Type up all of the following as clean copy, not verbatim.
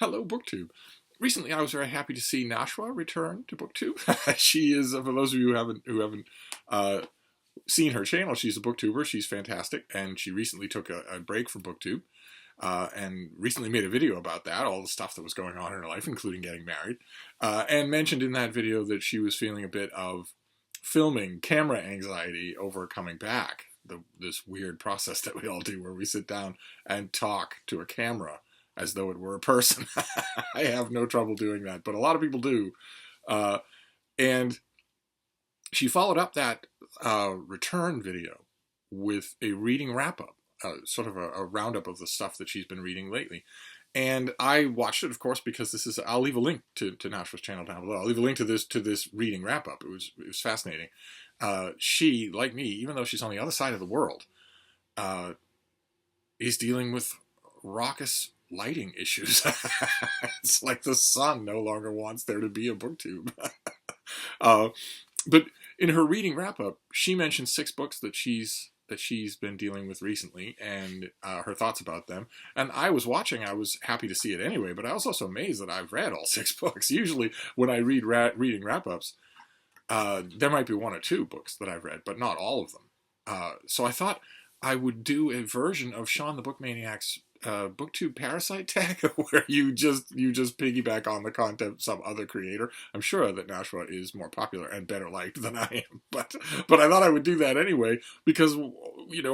Hello, BookTube. Recently, I was very happy to see Nashwa return to BookTube. She is, for those of you who haven't uh, seen her channel, she's a booktuber. She's fantastic, and she recently took a break from BookTube and recently made a video about that, all the stuff that was going on in her life, including getting married, and mentioned in that video that she was feeling a bit of filming camera anxiety over coming back. This weird process that we all do where we sit down and talk to a camera as though it were a person. I have no trouble doing that, but a lot of people do. Uh, and she followed up that return video with a reading wrap-up, sort of a roundup of the stuff that she's been reading lately. And I watched it, of course, because this is. I'll leave a link to Nashwa's channel down below. I'll leave a link to this reading wrap-up. It was fascinating. She, like me, even though she's on the other side of the world, is dealing with raucous lighting issues. It's like the sun no longer wants there to be a booktube. uh, but in her reading wrap up, she mentioned 6 books that she's been dealing with recently, and her thoughts about them. And I was watching. I was happy to see it anyway, but I was also amazed that I've read all 6 books. Usually, when I read reading wrap ups, there might be 1 or 2 books that I've read, but not all of them. So I thought I would do a version of Sean the Bookmaniac's BookTube Parasite tag, where you just piggyback on the content of some other creator. I'm sure that Nashwa is more popular and better liked than I am, but I thought I would do that anyway, because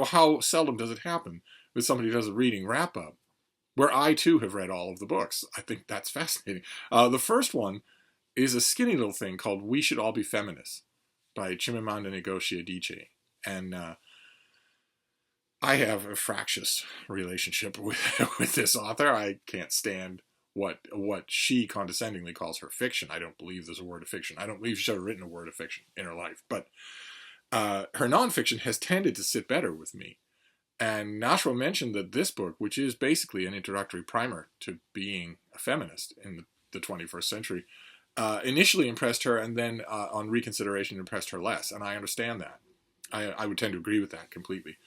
how seldom does it happen that somebody does a reading wrap up where I too have read all of the books. I think that's fascinating. The first one is a skinny little thing called "We Should All Be Feminist" by Chimamanda Ngozi Adichie, and I have a fractious relationship with this author. I can't stand what she condescendingly calls her fiction. I don't believe there's a word of fiction. I don't believe she's ever written a word of fiction in her life. But her nonfiction has tended to sit better with me. And Nashwa mentioned that this book, which is basically an introductory primer to being a feminist in the 21st century, initially impressed her, and then on reconsideration impressed her less. And I understand that. I would tend to agree with that completely.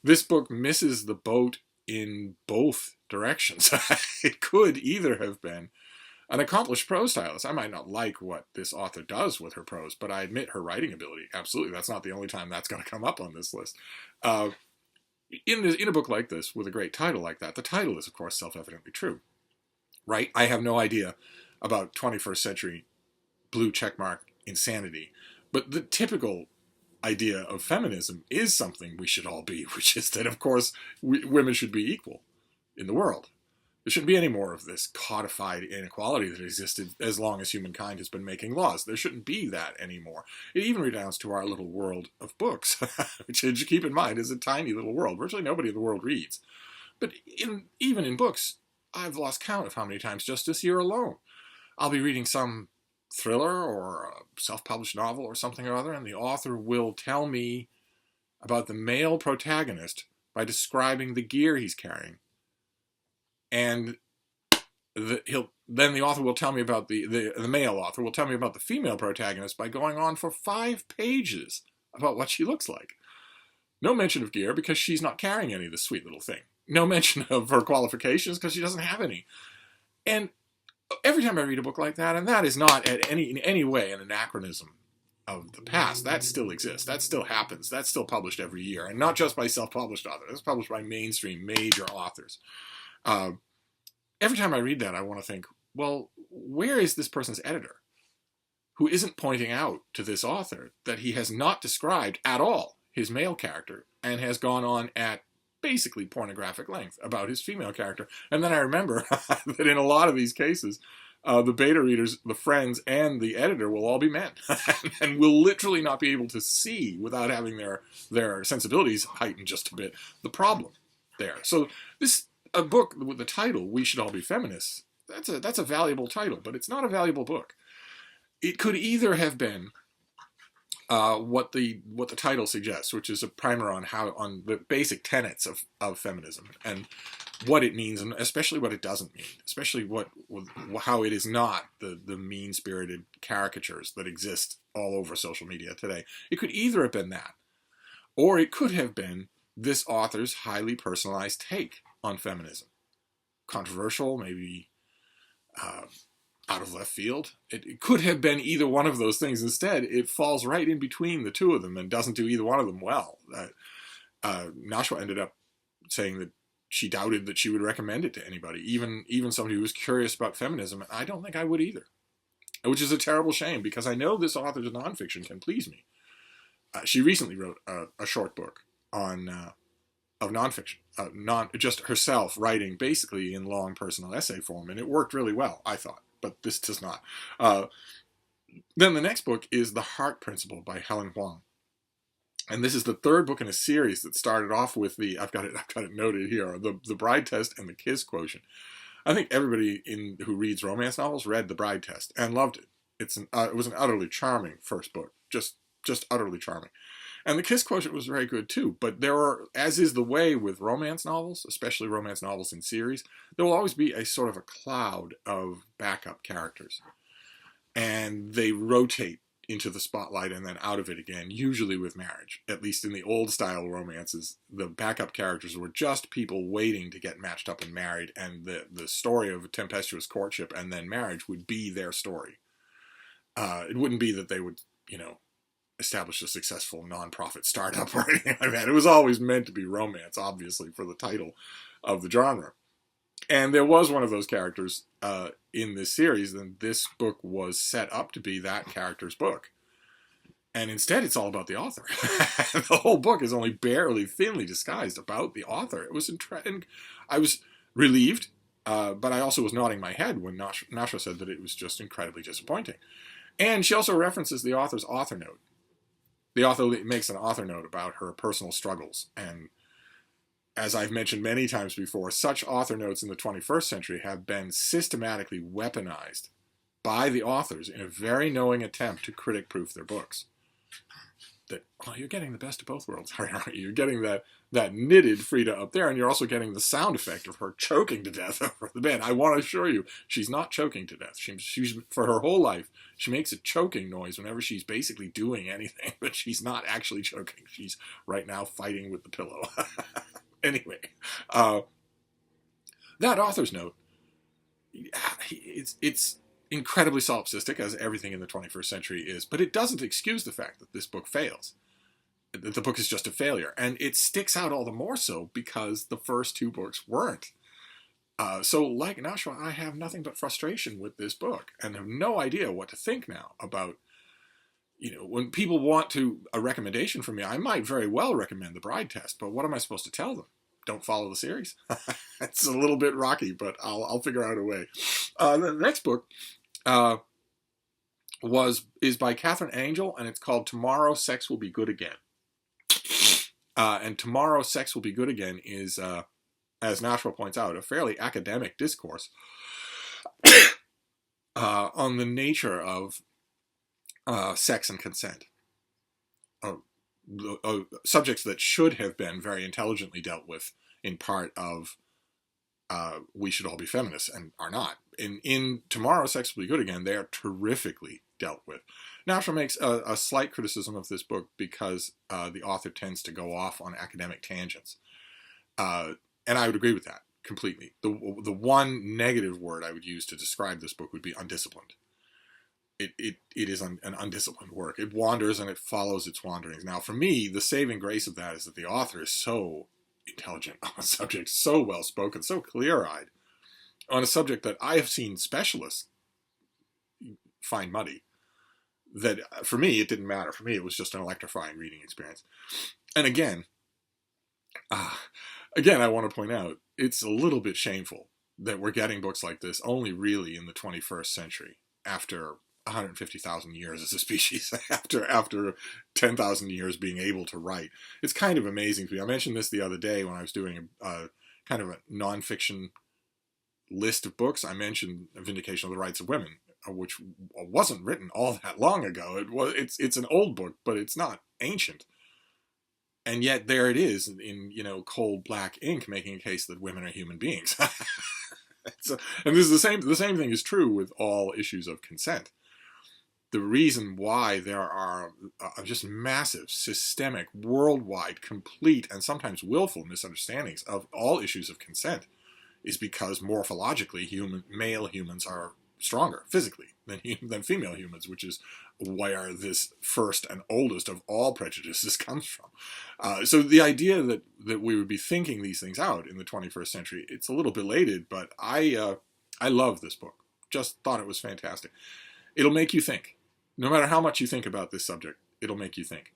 This book misses the boat in both directions. It could either have been an accomplished prose stylist. I might not like what this author does with her prose, but I admit her writing ability. Absolutely. That's not the only time that's going to come up on this list. In a book like this, with a great title like that, the title is, of course, self-evidently true. Right? I have no idea about 21st century blue checkmark insanity, but the typical idea of feminism is something we should all be, which is that, of course, women should be equal in the world. There shouldn't be any more of this codified inequality that existed as long as humankind has been making laws. There shouldn't be that anymore. It even redounds to our little world of books, which, you keep in mind, is a tiny little world. Virtually nobody in the world reads. But even in books, I've lost count of how many times just this year alone I'll be reading some thriller or a self-published novel or something or other, and the author will tell me about the male protagonist by describing the gear he's carrying. And then the author will tell me about the male author will tell me about the female protagonist by going on for 5 pages about what she looks like. No mention of gear, because she's not carrying any of this sweet little thing. No mention of her qualifications, because she doesn't have any. And every time I read a book like that, and that is not in any way an anachronism of the past, that still exists, that still happens, that's still published every year, and not just by self-published authors, it's published by mainstream major authors. Every time I read that, I want to think, well, where is this person's editor who isn't pointing out to this author that he has not described at all his male character and has gone on at basically pornographic length about his female character? And then I remember that in a lot of these cases, the beta readers, the friends, and the editor will all be men, and will literally not be able to see, without having their sensibilities heightened just a bit, the problem there. So a book with the title "We Should All Be Feminists," that's a valuable title, but it's not a valuable book. It could either have been what the title suggests, which is a primer on the basic tenets of feminism and what it means, and especially what it doesn't mean, especially how it is not the mean-spirited caricatures that exist all over social media today. It could either have been that, or it could have been this author's highly personalized take on feminism. Controversial, maybe out of left field. It could have been either one of those things. Instead, it falls right in between the two of them and doesn't do either one of them well. Nashwa ended up saying that she doubted that she would recommend it to anybody, even somebody who was curious about feminism. And I don't think I would either, which is a terrible shame, because I know this author's nonfiction can please me. She recently wrote a short book on of nonfiction, just herself writing basically in long personal essay form, and it worked really well, I thought. But this does not. Then the next book is The Heart Principle by Helen Huang. And this is the third book in a series that started off with I've got it noted here, the Bride Test and the Kiss Quotient. I think everybody who reads romance novels read the Bride Test and loved it. It was an utterly charming first book, just utterly charming. And the Kiss Quotient was very good too, but there are, as is the way with romance novels, especially romance novels in series, there will always be a sort of a cloud of backup characters. And they rotate into the spotlight and then out of it again, usually with marriage. At least in the old style romances, the backup characters were just people waiting to get matched up and married, and the story of a tempestuous courtship and then marriage would be their story. It wouldn't be that they would, establish a successful nonprofit startup or anything like that. It was always meant to be romance, obviously, for the title of the genre. And there was one of those characters in this series, and this book was set up to be that character's book. And instead, it's all about the author. The whole book is only barely, thinly disguised about the author. It was I was relieved, but I also was nodding my head when Nashwa said that it was just incredibly disappointing. And she also references the author's author note. The author makes an author note about her personal struggles. And as I've mentioned many times before, such author notes in the 21st century have been systematically weaponized by the authors in a very knowing attempt to critic-proof their books. That, you're getting the best of both worlds, aren't you? You're getting that knitted Frida up there, and you're also getting the sound effect of her choking to death over the bed. I want to assure you, she's not choking to death. She's for her whole life, she makes a choking noise whenever she's basically doing anything, but she's not actually choking. She's right now fighting with the pillow. Anyway, that author's note, it's incredibly solipsistic, as everything in the 21st century is, but it doesn't excuse the fact that this book fails. That the book is just a failure. And it sticks out all the more so because the first two books weren't. So like Nashwa, I have nothing but frustration with this book and have no idea what to think now about, when people want a recommendation from me, I might very well recommend The Bride Test, but what am I supposed to tell them? Don't follow the series? It's a little bit rocky, but I'll figure out a way. The next book is by Catherine Angel, and it's called Tomorrow Sex Will Be Good Again. And Tomorrow Sex Will Be Good Again is, as Nashwa points out, a fairly academic discourse on the nature of sex and consent. Subjects that should have been very intelligently dealt with in part of We Should All Be Feminists, and are not. In Tomorrow Sex Will Be Good Again, they are terrifically dealt with. Nashwa makes a slight criticism of this book because the author tends to go off on academic tangents. And I would agree with that completely. The one negative word I would use to describe this book would be undisciplined. It is an undisciplined work. It wanders and it follows its wanderings. Now, for me, the saving grace of that is that the author is so intelligent on a subject, so well-spoken, so clear-eyed, on a subject that I have seen specialists find muddy, that for me, it didn't matter. For me, it was just an electrifying reading experience. And again, I want to point out, it's a little bit shameful that we're getting books like this only really in the 21st century, after 150,000 years as a species, after 10,000 years being able to write. It's kind of amazing to me. I mentioned this the other day when I was doing a kind of a nonfiction list of books. I mentioned Vindication of the Rights of Women, which wasn't written all that long ago. It's an old book, but it's not ancient. And yet there it is in cold black ink, making a case that women are human beings. And this is the same thing is true with all issues of consent. The reason why there are just massive, systemic, worldwide, complete, and sometimes willful misunderstandings of all issues of consent is because morphologically male humans are stronger physically than female humans, which is where this first and oldest of all prejudices comes from. So the idea that we would be thinking these things out in the 21st century, it's a little belated, but I love this book. Just thought it was fantastic. It'll make you think. No matter how much you think about this subject, it'll make you think.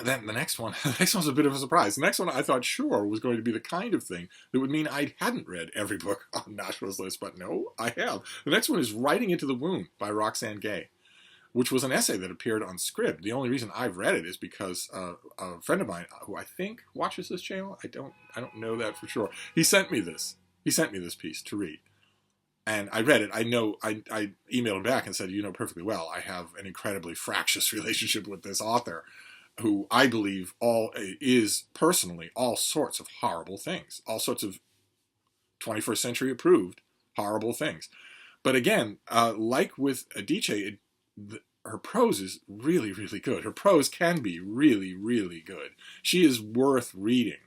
Then the next one's a bit of a surprise. The next one I thought sure was going to be the kind of thing that would mean I hadn't read every book on Nashwa's list, but no, I have. The next one is Writing into the Wound by Roxane Gay, which was an essay that appeared on Scribd. The only reason I've read it is because a friend of mine, who I think watches this channel, I don't know that for sure. He sent me this piece to read. And I read it. I emailed him back and said, you know perfectly well, I have an incredibly fractious relationship with this author, who I believe is personally all sorts of horrible things, all sorts of 21st century approved horrible things. But again, like with Adichie, her prose is really, really good. Her prose can be really, really good. She is worth reading,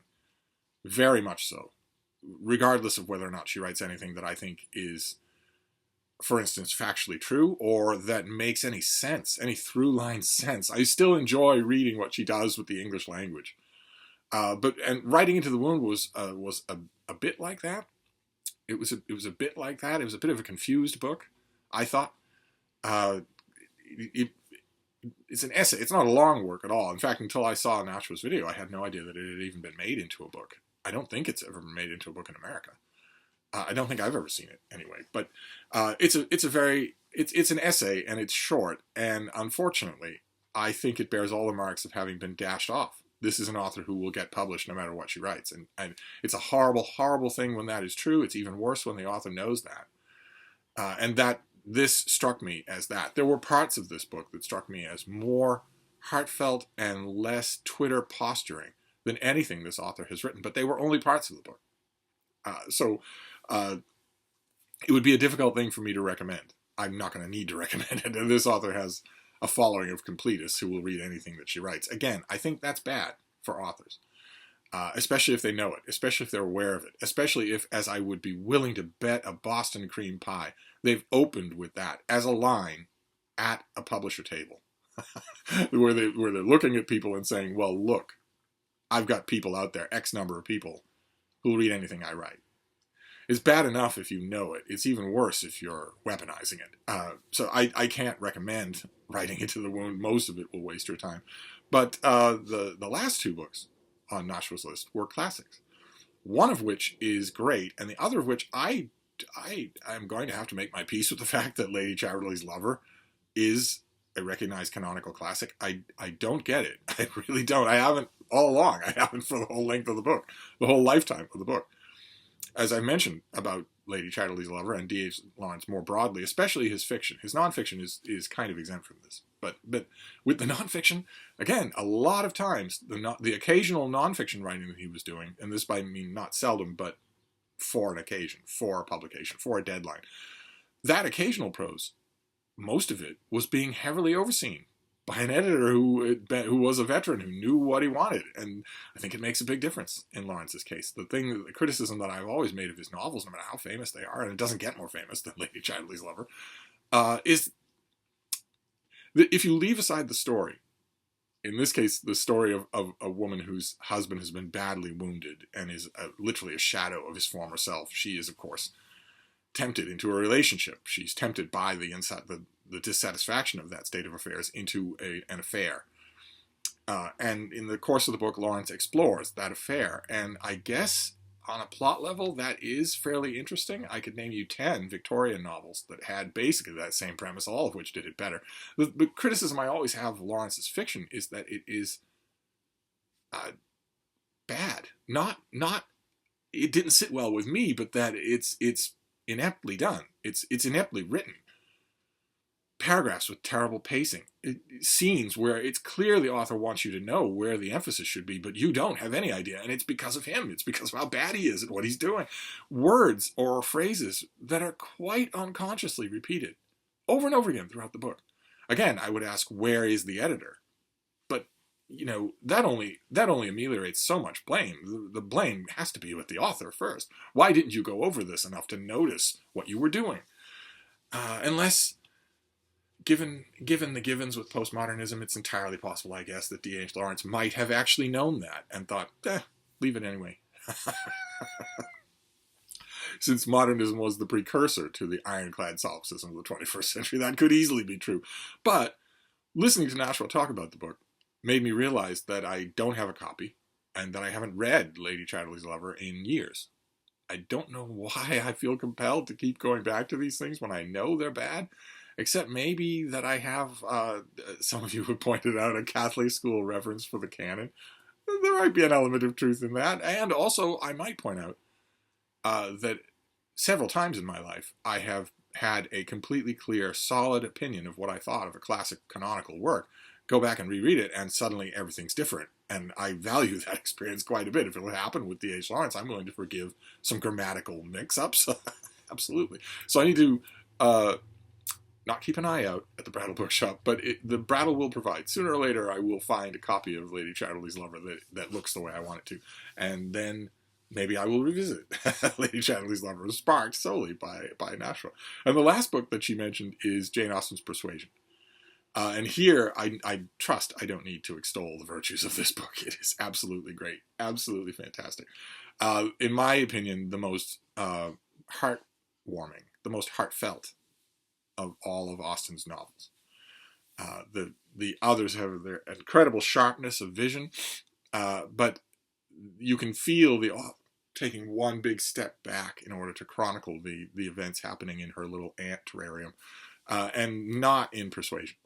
very much so, regardless of whether or not she writes anything that I think is, for instance, factually true, or that makes any sense, any through-line sense. I still enjoy reading what she does with the English language. And Writing into the Wound was a bit like that. It was a bit like that. It was a bit of a confused book, I thought. It's an essay. It's not a long work at all. In fact, until I saw Nashwa's video, I had no idea that it had even been made into a book. I don't think it's ever been made into a book in America. I don't think I've ever seen it anyway. But it's an essay, and it's short. And unfortunately, I think it bears all the marks of having been dashed off. This is an author who will get published no matter what she writes. And it's a horrible, horrible thing when that is true. It's even worse when the author knows that. And that this struck me as that. There were parts of this book that struck me as more heartfelt and less Twitter posturing than anything this author has written. But they were only parts of the book. So it would be a difficult thing for me to recommend. I'm not going to need to recommend it. And this author has a following of completists who will read anything that she writes. Again, I think that's bad for authors, especially if they know it, especially if they're aware of it, especially if, as I would be willing to bet a Boston cream pie, they've opened with that as a line at a publisher table where they're looking at people and saying, well, look, I've got people out there, X number of people, who will read anything I write. It's bad enough if you know it. It's even worse if you're weaponizing it. So I can't recommend Writing into the Wound. Most of it will waste your time. But the last two books on Nashwa's list were classics. One of which is great, and the other of which I'm going to have to make my peace with the fact that Lady Chatterley's Lover is a recognized canonical classic. I don't get it. I really don't. I haven't all along. I haven't for the whole length of the book, the whole lifetime of the book. As I mentioned about Lady Chatterley's Lover and D.H. Lawrence more broadly, especially his fiction. His nonfiction is kind of exempt from this. But with the nonfiction, again, a lot of times, the occasional nonfiction writing that he was doing, and this by mean not seldom, but for an occasion, for a publication, for a deadline, that occasional prose, most of it was being heavily overseen by an editor who was a veteran, who knew what he wanted. And I think it makes a big difference in Lawrence's case. The criticism that I've always made of his novels, no matter how famous they are, and it doesn't get more famous than Lady Chatterley's Lover, is that if you leave aside the story, in this case, the story of a woman whose husband has been badly wounded and is literally a shadow of his former self, she is, of course, tempted into a relationship. She's tempted by the dissatisfaction of that state of affairs into an affair. And in the course of the book, Lawrence explores that affair. And I guess on a plot level, that is fairly interesting. I could name you 10 Victorian novels that had basically that same premise, all of which did it better. The criticism I always have of Lawrence's fiction is that it is bad. Not it didn't sit well with me, but that it's ineptly done. It's ineptly written. Paragraphs with terrible pacing, scenes where it's clear the author wants you to know where the emphasis should be, but you don't have any idea, and it's because of him. It's because of how bad he is at what he's doing. Words or phrases that are quite unconsciously repeated over and over again throughout the book. Again, I would ask, where is the editor? But that only ameliorates so much blame. The blame has to be with the author first. Why didn't you go over this enough to notice what you were doing? Unless, given the givens with postmodernism, it's entirely possible, I guess, that D.H. Lawrence might have actually known that and thought, leave it anyway. Since modernism was the precursor to the ironclad solipsism of the 21st century, that could easily be true. But listening to Nashwa talk about the book made me realize that I don't have a copy and that I haven't read Lady Chatterley's Lover in years. I don't know why I feel compelled to keep going back to these things when I know they're bad, except maybe that I have, some of you have pointed out, a Catholic school reference for the canon. There might be an element of truth in that. And also, I might point out that several times in my life, I have had a completely clear, solid opinion of what I thought of a classic canonical work. Go back and reread it, and suddenly everything's different. And I value that experience quite a bit. If it would happen with D.H. Lawrence, I'm willing to forgive some grammatical mix-ups. Absolutely. So I need to not keep an eye out at the Brattle Bookshop, but the Brattle will provide. Sooner or later, I will find a copy of Lady Chatterley's Lover that looks the way I want it to. And then maybe I will revisit Lady Chatterley's Lover, sparked solely by Nashwa. And the last book that she mentioned is Jane Austen's Persuasion. And here, I trust I don't need to extol the virtues of this book. It is absolutely great. Absolutely fantastic. In my opinion, the most heartwarming, the most heartfelt of all of Austen's novels. The others have their incredible sharpness of vision, but you can feel the author taking one big step back in order to chronicle the events happening in her little ant terrarium, and not in Persuasion.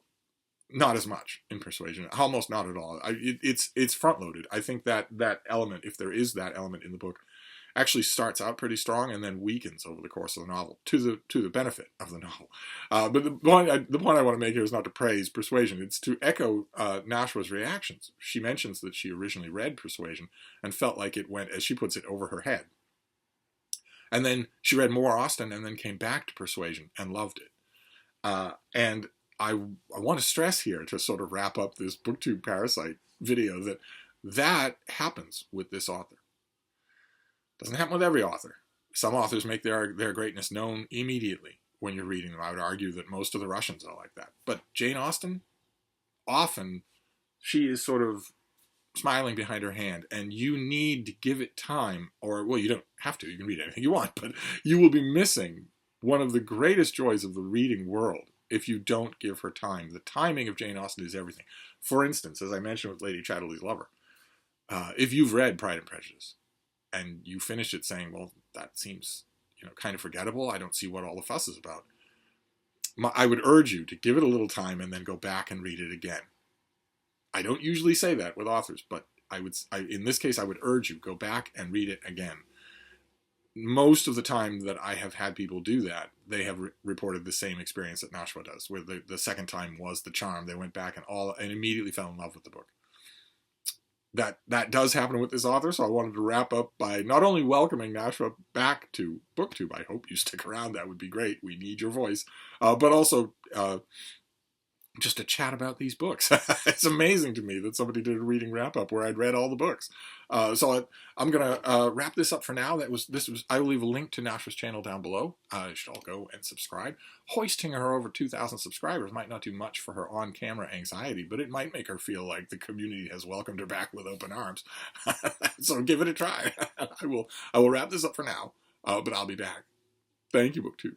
Not as much in Persuasion, almost not at all. It's front-loaded. I think that element, if there is that element in the book, actually starts out pretty strong and then weakens over the course of the novel to the benefit of the novel. But the point I want to make here is not to praise Persuasion. It's to echo Nashwa's reactions. She mentions that she originally read Persuasion and felt like it went, as she puts it, over her head. And then she read more Austen and then came back to Persuasion and loved it. And I want to stress here, to sort of wrap up this BookTube Parasite video, that happens with this author. Doesn't happen with every author. Some authors make their greatness known immediately when you're reading them. I would argue that most of the Russians are like that. But Jane Austen, often, she is sort of smiling behind her hand, and you need to give it time, or, well, you don't have to. You can read anything you want, but you will be missing one of the greatest joys of the reading world if you don't give her time. The timing of Jane Austen is everything. For instance, as I mentioned with Lady Chatterley's Lover, if you've read Pride and Prejudice, and you finish it saying, well, that seems, kind of forgettable, I don't see what all the fuss is about, I would urge you to give it a little time and then go back and read it again. I don't usually say that with authors, but in this case, I would urge you, go back and read it again. Most of the time that I have had people do that, they have reported the same experience that Nashwa does, where the second time was the charm. They went back and immediately fell in love with the book. That does happen with this author, so I wanted to wrap up by not only welcoming Nashwa back to BookTube, I hope you stick around, that would be great, we need your voice, but also just to chat about these books. It's amazing to me that somebody did a reading wrap-up where I'd read all the books. So I'm going to wrap this up for now. I will leave a link to Nashwa's channel down below. You should all go and subscribe. Hoisting her over 2,000 subscribers might not do much for her on-camera anxiety, but it might make her feel like the community has welcomed her back with open arms. So give it a try. I will wrap this up for now, but I'll be back. Thank you, BookTube.